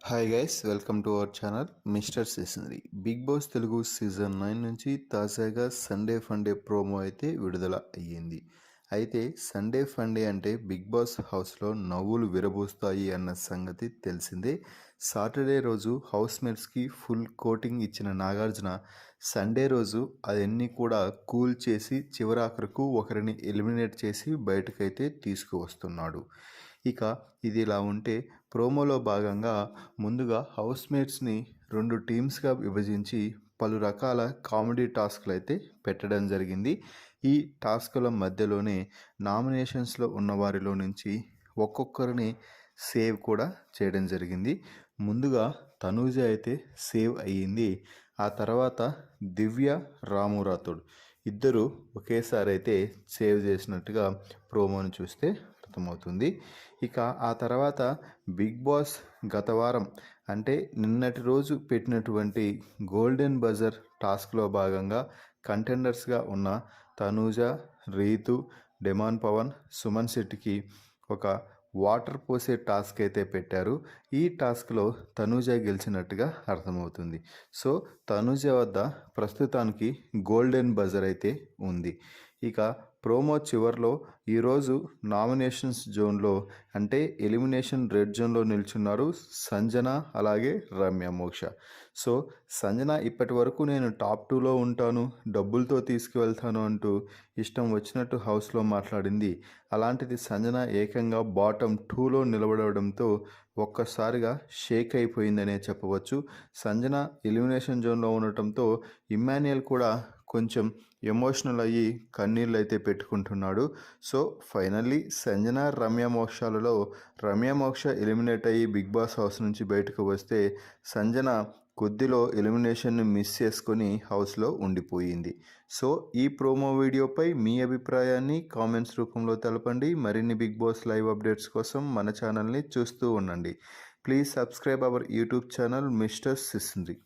Hi guys, welcome to our channel mister సెషనరీ. Bigg Boss Telugu season 9 నుంచి తాజాగా Sunday funday promo అయితే విడుదల అయ్యింది. అయితే సండే ఫండే అంటే బిగ్ బాస్ హౌస్లో నవ్వులు విరబూస్తాయి అన్న సంగతి తెలిసిందే. సాటర్డే రోజు హౌస్ మేట్స్కి ఫుల్ కోటింగ్ ఇచ్చిన నాగార్జున సండే రోజు అవన్నీ కూడా కూల్ చేసి చివరాఖరకు ఒకరిని ఎలిమినేట్ చేసి బయటకైతే తీసుకువస్తున్నాడు. ఇక ఇది ఇలా ఉంటే ప్రోమోలో భాగంగా ముందుగా హౌస్మేట్స్ని 2 టీమ్స్గా విభజించి పలు రకాల కామెడీ టాస్క్లు అయితే పెట్టడం జరిగింది. ఈ టాస్కుల మధ్యలోనే నామినేషన్స్లో ఉన్న వారిలో నుంచి ఒక్కొక్కరిని సేవ్ కూడా చేయడం జరిగింది. ముందుగా తనూజ అయితే సేవ్ అయ్యింది. ఆ తర్వాత దివ్య, రాము రాథోడ్ ఇద్దరు ఒకేసారి అయితే సేవ్ చేసినట్టుగా ప్రోమోని చూస్తే అర్థమవుతుంది. ఇక ఆ తర్వాత బిగ్ బాస్ గత వారం అంటే నిన్నటి రోజు పెట్టినటువంటి గోల్డెన్ బజర్ టాస్క్లో భాగంగా కంటెండర్స్గా ఉన్న తనూజ, రీతు, డెమాన్ పవన్, సుమన్ శెట్టికి ఒక వాటర్ పోసే టాస్క్ అయితే పెట్టారు. ఈ టాస్క్లో తనూజ గెలిచినట్టుగా అర్థమవుతుంది. సో తనూజ వద్ద ప్రస్తుతానికి గోల్డెన్ బజర్ అయితే ఉంది. ఇక ప్రోమో చివర్లో ఈరోజు నామినేషన్స్ జోన్లో అంటే ఎలిమినేషన్ రెడ్ జోన్లో నిల్చున్నారు సంజన, అలాగే రమ్య మోక్ష. సో సంజన ఇప్పటి వరకు నేను టాప్ 2లో ఉంటాను, డబ్బులతో తీసుకువెళ్తాను అంటూ ఇష్టం వచ్చినట్టు హౌస్లో మాట్లాడింది. అలాంటిది సంజన ఏకంగా బాటమ్ 2లో నిలబడడంతో ఒక్కసారిగా షేక్ అయిపోయిందనే చెప్పవచ్చు. సంజన ఎలిమినేషన్ జోన్లో ఉండటంతో ఇమ్మాన్యుయల్ కూడా కొంచెం ఎమోషనల్ అయ్యి కన్నీళ్ళు అయితే పెట్టుకుంటున్నాడు. సో ఫైనల్లీ సంజన, రమ్య మోక్షాలలో రమ్య మోక్ష ఎలిమినేట్ అయ్యి బిగ్ బాస్ హౌస్ నుంచి బయటకు వస్తే సంజన కొద్దిలో ఎలిమినేషన్ని మిస్ చేసుకొని హౌస్లో ఉండిపోయింది. సో ఈ ప్రోమో వీడియోపై మీ అభిప్రాయాన్ని కామెంట్స్ రూపంలో తెలపండి. మరిన్ని బిగ్ బాస్ లైవ్ అప్డేట్స్ కోసం మన ఛానల్ని చూస్తూ ఉండండి. Please subscribe our YouTube channel mister సెషనరీ.